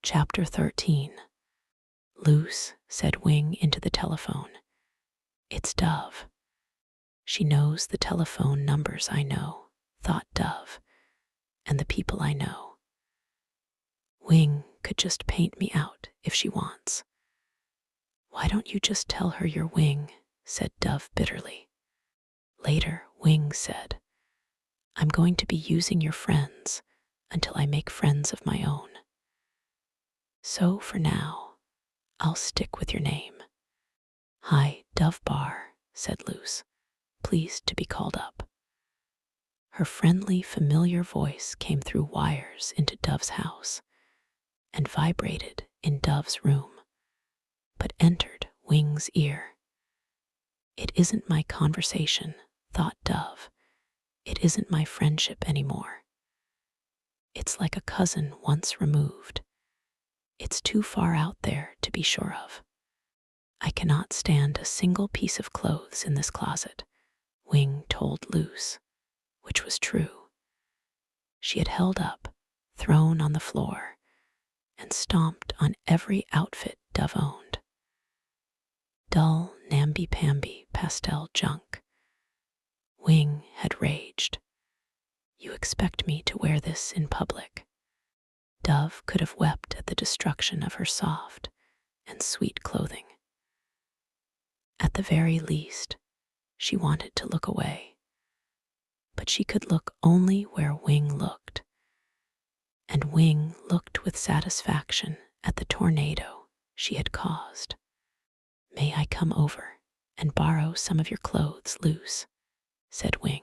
Chapter 13. Luce, said Wing into the telephone. It's Dove. She knows the telephone numbers I know, thought Dove, and the people I know. Wing could just paint me out if she wants. Why don't you just tell her you're Wing, said Dove bitterly. Later, Wing said, I'm going to be using your friends until I make friends of my own. So for now, I'll stick with your name. Hi, Dove Bar, said Luce, pleased to be called up. Her friendly, familiar voice came through wires into Dove's house and vibrated in Dove's room, but entered Wing's ear. It isn't my conversation, thought Dove. It isn't my friendship anymore. It's like a cousin once removed. It's too far out there to be sure of. I cannot stand a single piece of clothes in this closet, Wing told Luce, which was true. She had held up, thrown on the floor, and stomped on every outfit Dove owned. Dull, namby-pamby pastel junk. Wing had raged. You expect me to wear this in public? Dove could have wept at the destruction of her soft and sweet clothing. At the very least, she wanted to look away. But she could look only where Wing looked. And Wing looked with satisfaction at the tornado she had caused. May I come over and borrow some of your clothes, Luce? Said Wing.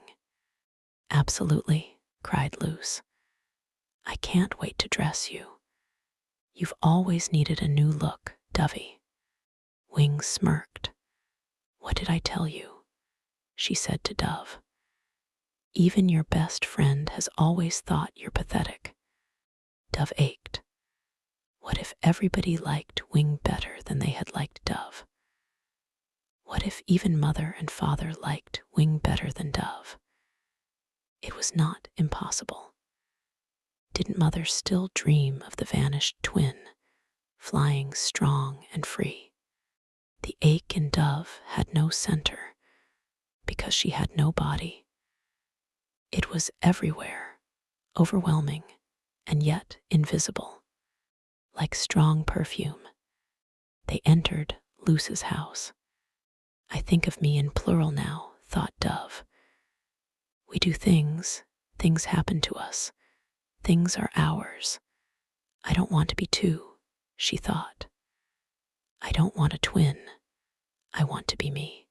Absolutely, cried Luce. I can't wait to dress you. You've always needed a new look, Dovey. Wing smirked. What did I tell you? She said to Dove. Even your best friend has always thought you're pathetic. Dove ached. What if everybody liked Wing better than they had liked Dove? What if even mother and father liked Wing better than Dove? It was not impossible. Didn't mother still dream of the vanished twin, flying strong and free? The ache in Dove had no center, because she had no body. It was everywhere, overwhelming, and yet invisible. Like strong perfume, they entered Luce's house. I think of me in plural now, thought Dove. We do things happen to us, things are ours. I don't want to be two, she thought. I don't want a twin, I want to be me.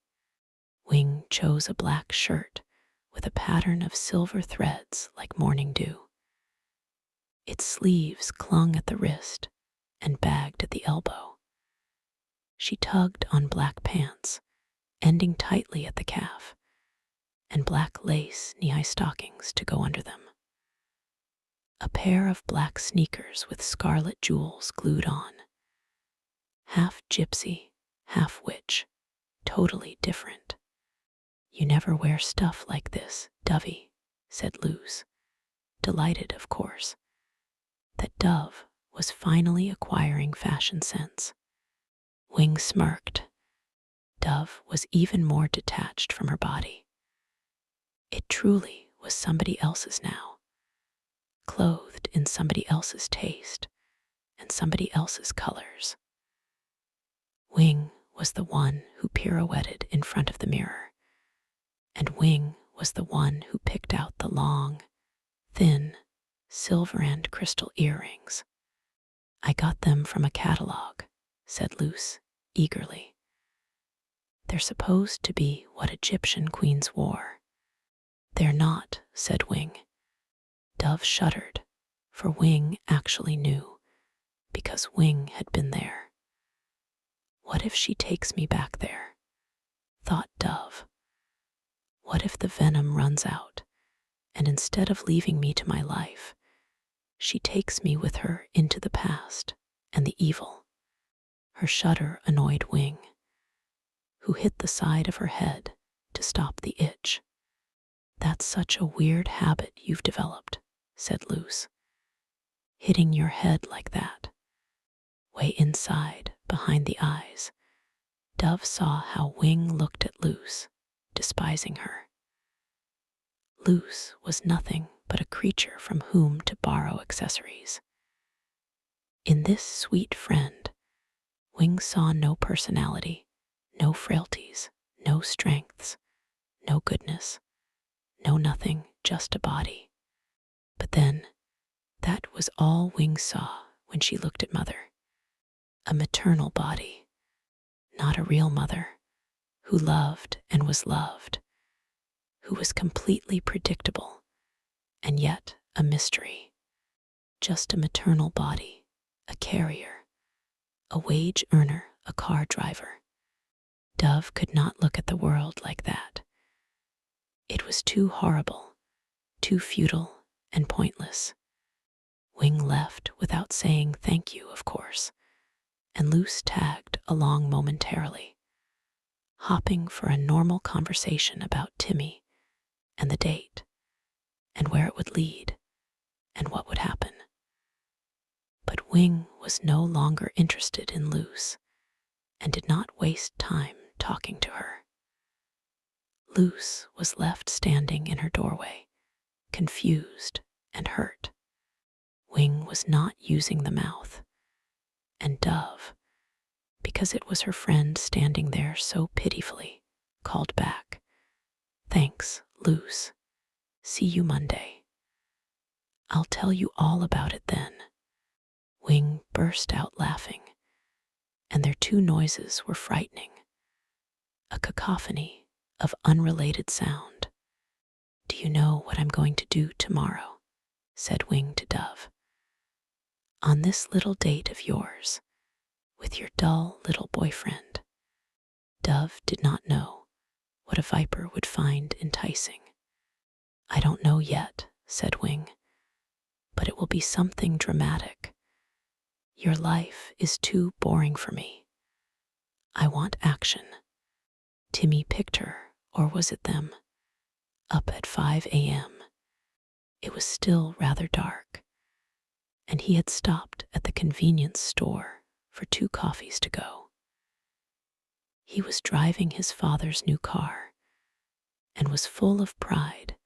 Wing chose a black shirt with a pattern of silver threads like morning dew. Its sleeves clung at the wrist and bagged at the elbow. She tugged on black pants, ending tightly at the calf, and black lace knee-high stockings to go under them. A pair of black sneakers with scarlet jewels glued on. Half gypsy, half witch, totally different. You never wear stuff like this, Dovey, said Luce, delighted, of course, that Dove was finally acquiring fashion sense. Wing smirked. Dove was even more detached from her body. It truly was somebody else's now, clothed in somebody else's taste and somebody else's colors. Wing was the one who pirouetted in front of the mirror, and Wing was the one who picked out the long, thin, silver and crystal earrings. I got them from a catalog, said Luce eagerly. They're supposed to be what Egyptian queens wore. They're not, said Wing. Dove shuddered, for Wing actually knew, because Wing had been there. What if she takes me back there? Thought Dove. What if the venom runs out, and instead of leaving me to my life, she takes me with her into the past and the evil? Her shudder annoyed Wing, who hit the side of her head to stop the itch. That's such a weird habit you've developed, said Luce. Hitting your head like that. way inside, behind the eyes, Dove saw how Wing looked at Luce, despising her. Luce was nothing but a creature from whom to borrow accessories. In this sweet friend, Wing saw no personality, no frailties, no strengths, no goodness, no nothing, just a body. But then, that was all Wing saw when she looked at Mother. A maternal body, not a real mother, who loved and was loved, who was completely predictable and yet a mystery. Just a maternal body, a carrier, a wage earner, a car driver. Dove could not look at the world like that. It was too horrible, too futile and pointless. Wing left without saying thank you, of course, and Luce tagged along momentarily, hopping for a normal conversation about Timmy and the date, and where it would lead, and what would happen. But Wing was no longer interested in Luce, and did not waste time talking to her. Luce was left standing in her doorway, confused and hurt. Wing was not using the mouth, and Dove, because it was her friend standing there so pitifully, called back, "Thanks, Luce. See you Monday." "I'll tell you all about it then." Wing burst out laughing, and their two noises were frightening. A cacophony of unrelated sound. "Do you know what I'm going to do tomorrow?" said Wing to Dove. "On this little date of yours, with your dull little boyfriend." Dove did not know what a viper would find enticing. "I don't know yet," said Wing, "but it will be something dramatic. Your life is too boring for me. I want action." Timmy picked her, or was it them, up at 5 a.m. It was still rather dark, and he had stopped at the convenience store for 2 coffees to go. He was driving his father's new car and was full of pride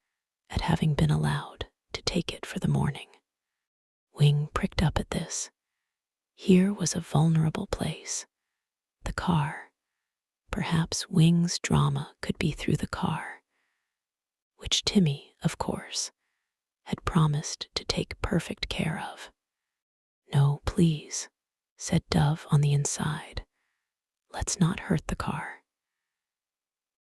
at having been allowed to take it for the morning. Wing pricked up at this. Here was a vulnerable place. The car. Perhaps Wing's drama could be through the car, which Timmy, of course, had promised to take perfect care of. "No, please," said Dove on the inside. "Let's not hurt the car.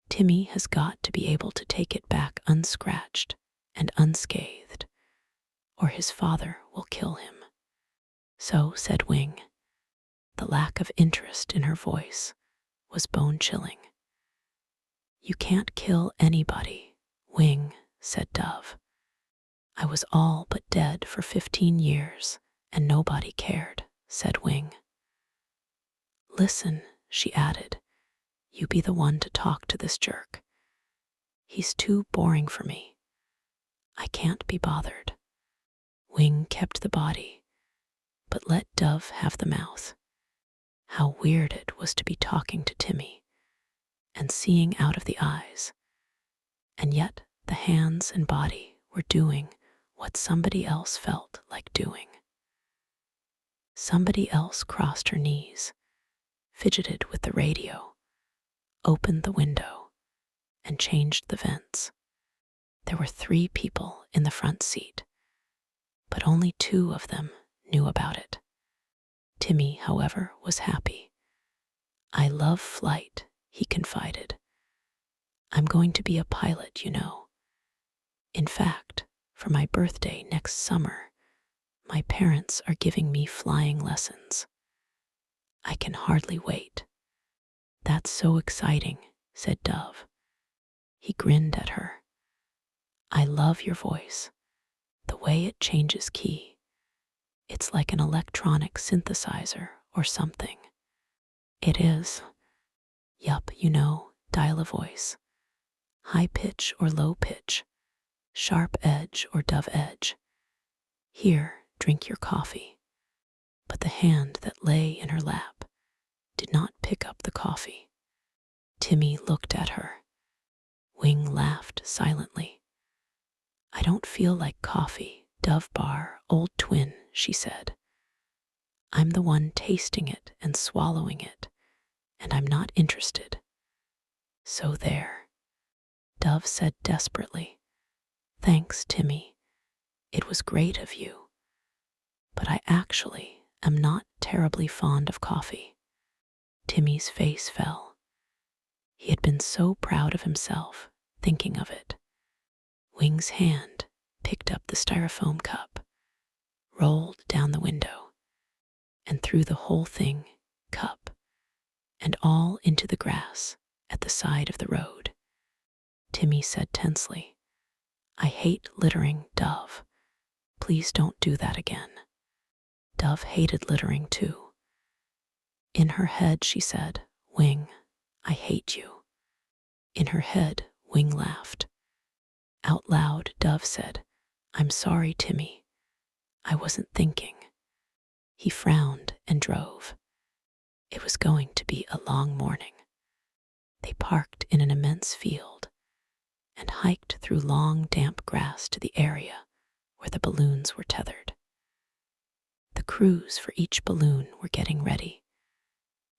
Timmy has got to be able to take it back unscratched and unscathed, or his father will kill him." "So," said Wing. The lack of interest in her voice was bone-chilling. "You can't kill anybody, Wing," said Dove. "I was all but dead for 15 years, and nobody cared," said Wing. "Listen," she added, "you be the one to talk to this jerk. He's too boring for me. I can't be bothered." Wing kept the body, but let Dove have the mouth. How weird it was to be talking to Timmy, and seeing out of the eyes, and yet the hands and body were doing what somebody else felt like doing. Somebody else crossed her knees, fidgeted with the radio, opened the window, and changed the vents. There were 3 people in the front seat, but only 2 of them knew about it. Timmy, however, was happy. "I love flight," he confided. "I'm going to be a pilot, you know. In fact, for my birthday next summer, my parents are giving me flying lessons. I can hardly wait." "That's so exciting," said Dove. He grinned at her. "I love your voice, the way it changes key. It's like an electronic synthesizer or something." "It is." "Yup, you know, dial a voice. High pitch or low pitch, sharp edge or dove edge. Here, drink your coffee." but the hand that lay in her lap did not pick up the coffee. Timmy looked at her. Wing laughed silently. "I don't feel like coffee, Dove Bar, old twin," she said. "I'm the one tasting it and swallowing it, and I'm not interested." "So there," Dove said desperately. "Thanks, Timmy. It was great of you. But I actually am not terribly fond of coffee." Timmy's face fell. He had been so proud of himself, thinking of it. Wing's hand picked up the styrofoam cup, rolled down the window, and threw the whole thing, cup, and all into the grass at the side of the road. Timmy said tensely, "I hate littering, Dove. Please don't do that again." Dove hated littering too. In her head, she said, "Wing, I hate you." In her head, Wing laughed. Out loud, Dove said, "I'm sorry, Timmy. I wasn't thinking." He frowned and drove. It was going to be a long morning. They parked in an immense field and hiked through long, damp grass to the area where the balloons were tethered. The crews for each balloon were getting ready,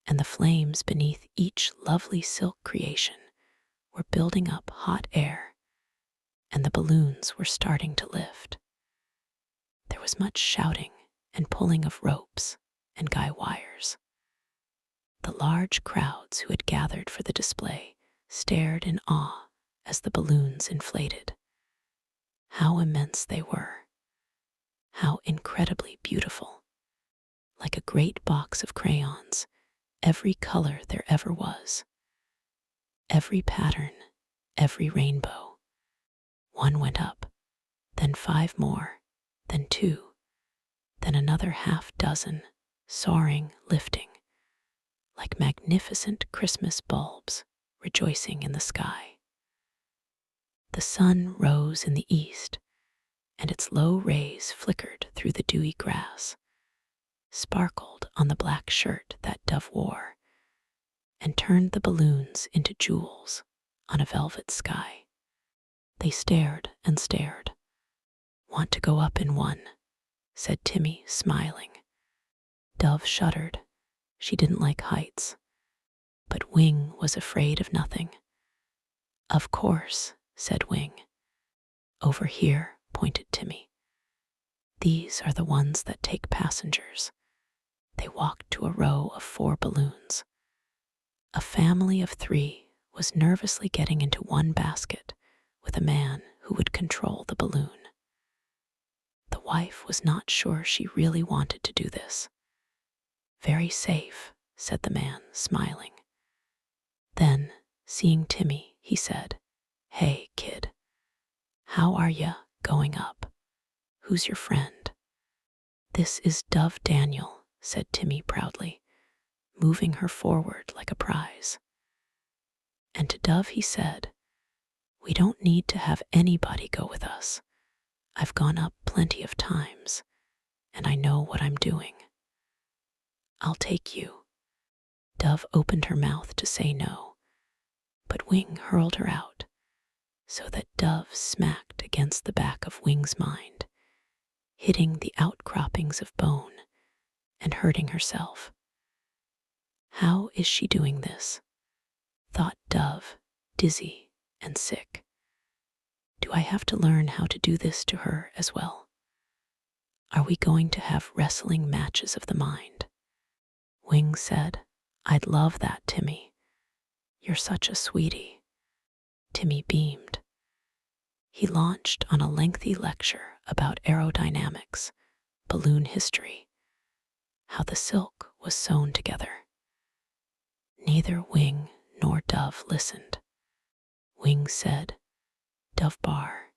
and the flames beneath each lovely silk creation were building up hot air, and the balloons were starting to lift. There was much shouting and pulling of ropes and guy wires. The large crowds who had gathered for the display stared in awe as the balloons inflated. How immense they were! How incredibly beautiful! Like a great box of crayons, every color there ever was. Every pattern, every rainbow. One went up, then 5 more, then 2, then another half dozen, soaring, lifting, like magnificent Christmas bulbs rejoicing in the sky. The sun rose in the east, and its low rays flickered through the dewy grass, sparkled on the black shirt that Dove wore, and turned the balloons into jewels on a velvet sky. They stared and stared. "Want to go up in one?" said Timmy, smiling. Dove shuddered. She didn't like heights. But Wing was afraid of nothing. "Of course," said Wing. "Over here," pointed Timmy. "These are the ones that take passengers." They walked to a row of 4 balloons. A family of 3 was nervously getting into one basket with a man who would control the balloon. The wife was not sure she really wanted to do this. "Very safe," said the man, smiling. Then, seeing Timmy, he said, "Hey, kid, how are ya going up? Who's your friend?" "This is Dove Daniel," said Timmy proudly, moving her forward like a prize. And to Dove he said, "We don't need to have anybody go with us. I've gone up plenty of times, and I know what I'm doing." "I'll take you." Dove opened her mouth to say no, but Wing hurled her out, so that Dove smacked against the back of Wing's mind, hitting the outcroppings of bone and hurting herself. How is she doing this? Thought Dove, dizzy and sick. Do I have to learn how to do this to her as well? Are we going to have wrestling matches of the mind? Wing said, "I'd love that, Timmy. You're such a sweetie." Timmy beamed. He launched on a lengthy lecture about aerodynamics, balloon history, how the silk was sewn together. Neither Wing nor Dove listened. Wing said, "Dove Bar,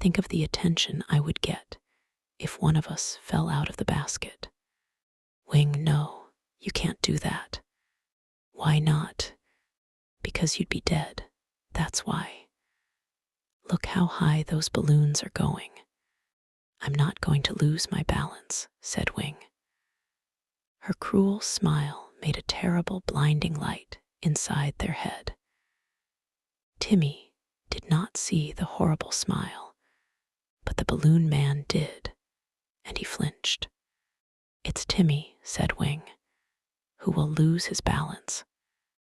think of the attention I would get if one of us fell out of the basket." Wing, "No, you can't do that." "Why not?" "Because you'd be dead, that's why. Look how high those balloons are going." "I'm not going to lose my balance," said Wing. Her cruel smile made a terrible blinding light inside their head. Timmy did not see the horrible smile, but the balloon man did, and he flinched. "It's Timmy," said Wing, "who will lose his balance.